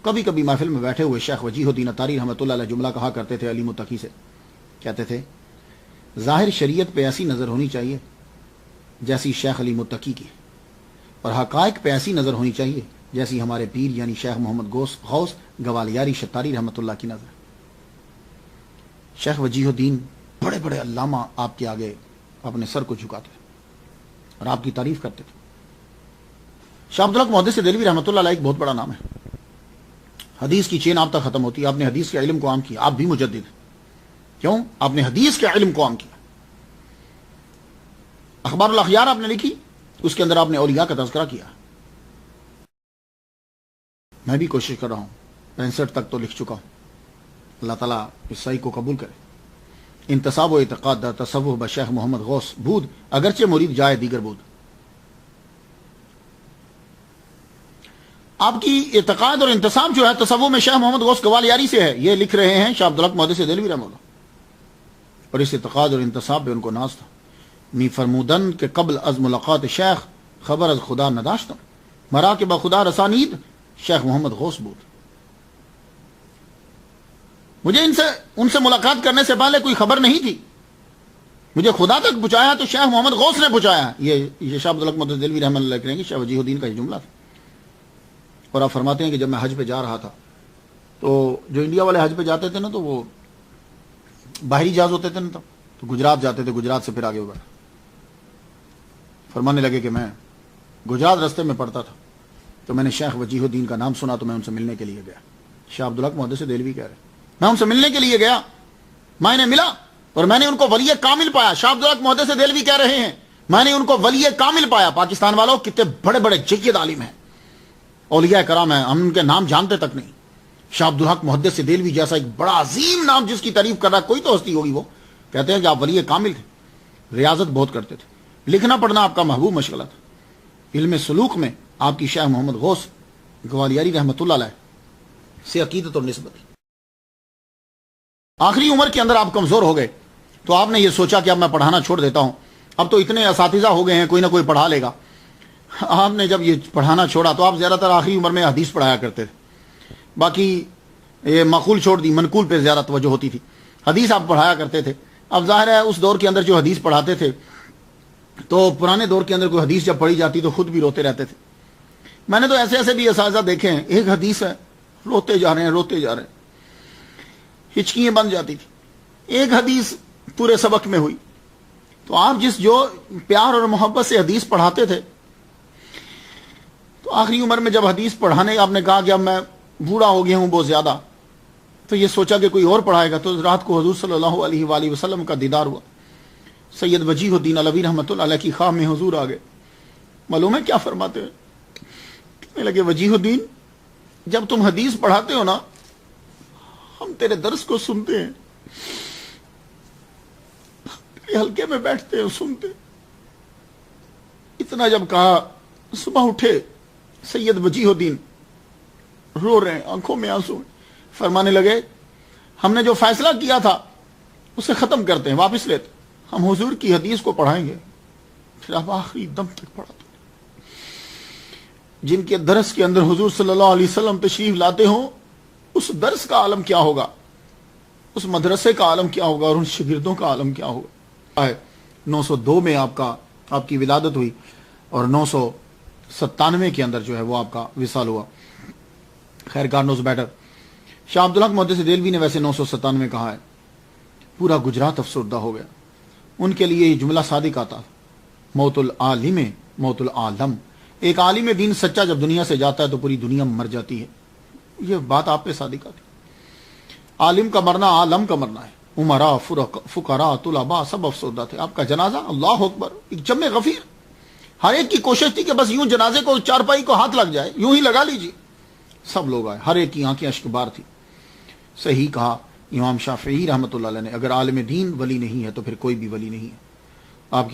کبھی کبھی محفل میں بیٹھے ہوئے شیخ وجیہ الدین اطاری رحمۃ اللہ علیہ جملہ کہا کرتے تھے علی متقی سے، کہتے تھے ظاہر شریعت پہ ایسی نظر ہونی چاہیے جیسی شیخ علی متقی کی، اور حقائق پہ ایسی نظر ہونی چاہیے جیسی ہمارے پیر یعنی شیخ محمد غوث گوالیاری شتاری رحمۃ اللہ کی نظر۔ شیخ وجیہ الدین بڑے بڑے علامہ آپ کے آگے اپنے سر کو جھکاتے تھے اور آپ کی تعریف کرتے تھے۔ شاہ عبدالحق محدث دہلوی رحمۃ اللہ علیہ ایک بہت بڑا نام ہے، حدیث کی چین آپ تک ختم ہوتی ہے، آپ نے حدیث کے علم کو عام کیا، آپ بھی مجدد ہیں، کیوں؟ آپ نے حدیث کے علم کو عام کیا۔ اخبار الاخیار آپ نے لکھی، اس کے اندر آپ نے اولیاء کا تذکرہ کیا۔ میں بھی کوشش کر رہا ہوں، 65 تک تو لکھ چکا ہوں، اللہ تعالیٰ اس صحیح کو قبول کرے۔ انتصاب و اعتقاد در تصوف بشیخ محمد غوث بود اگرچہ مرید جائے دیگر بود۔ آپ کی اعتقاد اور انتصاب جو ہے تصوف میں شیخ محمد غوث گوالیاری سے ہے، یہ لکھ رہے ہیں شاہ عبدالحق محدث دہلوی رحمہ اللہ، اور اس اعتقاد اور انتصاب پہ ان کو ناز تھا۔ می فرمودن کہ قبل از ملاقات شیخ خبر از خدا نداشتم، مرا کہ بخدا رسانید شیخ محمد غوث بود۔ مجھے ان سے ملاقات کرنے سے پہلے کوئی خبر نہیں تھی، مجھے خدا تک پہنچایا تو شیخ محمد غوث نے پہنچایا۔ یہ شاہ عبدالحق محدث دہلوی رحمہ اللہ کریں گے، شاہ وجیہ الدین کا یہ جملہ تھا۔ اور آپ فرماتے ہیں کہ جب میں حج پہ جا رہا تھا تو جو انڈیا والے حج پہ جاتے تھے نا تو وہ باہری جہاز ہوتے تھے نا، تو گجرات جاتے تھے، گجرات سے پھر آگے بڑھا۔ فرمانے لگے کہ میں گجرات رستے میں پڑتا تھا تو میں نے شیخ وجیہ الدین کا نام سنا تو میں ان سے ملنے کے لیے گیا۔ شاہ عبدالحق محدث دہلوی کہہ رہے میں ان سے ملنے کے لیے گیا، میں انہیں ملا اور میں نے ان کو ولی کامل پایا۔ شاہ عبدالحق محدث دہلوی کہہ رہے ہیں میں نے ان کو ولی کامل پایا۔ پاکستان والوں کتنے بڑے بڑے جید عالم ہیں، اولیاء کرام ہیں، ہم ان کے نام جانتے تک نہیں۔ شاہ عبدالحق محدث دہلوی جیسا ایک بڑا عظیم نام جس کی تعریف کر رہا کوئی تو ہستی ہوگی، وہ کہتے ہیں کہ آپ ولی کامل تھے، ریاضت بہت کرتے تھے، لکھنا پڑھنا آپ کا محبوب مشغلہ تھا، علم سلوک میں آپ کی شیخ محمد غوث گوالیاری رحمۃ اللہ علیہ سے عقیدت اور نسبت۔ آخری عمر کے اندر آپ کمزور ہو گئے تو آپ نے یہ سوچا کہ اب میں پڑھانا چھوڑ دیتا ہوں، اب تو اتنے اساتذہ ہو گئے ہیں، کوئی نہ کوئی پڑھا لے گا۔ آپ نے جب یہ پڑھانا چھوڑا تو آپ زیادہ تر آخری عمر میں حدیث پڑھایا کرتے تھے، باقی یہ معقول چھوڑ دی، منقول پہ زیادہ توجہ ہوتی تھی، حدیث آپ پڑھایا کرتے تھے۔ اب ظاہر ہے اس دور کے اندر جو حدیث پڑھاتے تھے تو پرانے دور کے اندر کوئی حدیث جب پڑھی جاتی تو خود بھی روتے رہتے تھے۔ میں نے تو ایسے ایسے بھی اساتذہ دیکھے ہیں، ایک حدیث ہے روتے جا رہے ہیں روتے جا رہے ہیں، ہچکیاں بن جاتی تھی۔ ایک حدیث پورے سبق میں ہوئی تو آپ جو پیار اور محبت سے حدیث پڑھاتے تھے تو آخری عمر میں جب حدیث پڑھانے آپ نے کہا کہ اب میں بوڑھا ہو گیا ہوں بہت زیادہ، تو یہ سوچا کہ کوئی اور پڑھائے گا، تو رات کو حضور صلی اللہ علیہ وآلہ وسلم کا دیدار ہوا، سید وجیہ الدین علوی رحمۃ اللہ علیہ کی خواہ میں حضور آ گئے۔ معلوم ہے کیا فرماتے ہیں؟ کہنے لگے وجیہ الدین جب تم حدیث پڑھاتے ہو نا ہم تیرے درس کو سنتے ہیں، تیرے حلقے میں بیٹھتے ہیں سنتے۔ اتنا جب کہا صبح اٹھے سید وجیہ الدین رو رہے ہیں، آنکھوں میں آنسو ہیں، فرمانے لگے ہم نے جو فیصلہ کیا تھا اسے ختم کرتے ہیں، واپس لیتے، ہم حضور کی حدیث کو پڑھائیں گے۔ پھر آپ آخری دم تک پڑھاتے، جن کے درس کے اندر حضور صلی اللہ علیہ وسلم تشریف لاتے ہوں اس درس کا عالم کیا ہوگا، اس مدرسے کا عالم کیا ہوگا، اور ان شاگردوں کا عالم کیا ہوگا۔ 902 میں آپ کی ولادت ہوئی اور 997 کے اندر جو ہے وہ آپ کا وصال ہوا۔ خیر گاڈ نوز بیٹر۔ شاہ عبدالحق محدث دہلوی نے ویسے 997 کہا ہے، پورا گجرات افسردہ ہو گیا۔ ان کے لیے یہ جملہ صادق آتا، موت العالم موت العالم، ایک عالم دین سچا جب دنیا سے جاتا ہے تو پوری دنیا مر جاتی ہے۔ یہ بات آپ پہ صادق آتی، عالم کا مرنا عالم کا مرنا ہے۔ عمراء فقراء طلباء سب افسردہ تھے۔ آپ کا جنازہ اللہ اکبر ایک جمع غفیر، ہر ایک کی کوشش تھی کہ بس یوں جنازے کو چارپائی کو ہاتھ لگ جائے، یوں ہی لگا لیجیے، سب لوگ آئے، ہر ایک کی آنکھیں اشک بار تھی۔ صحیح کہا امام شافعی رحمۃ اللہ علیہ نے، اگر عالم دین ولی نہیں ہے تو پھر کوئی بھی ولی نہیں ہے۔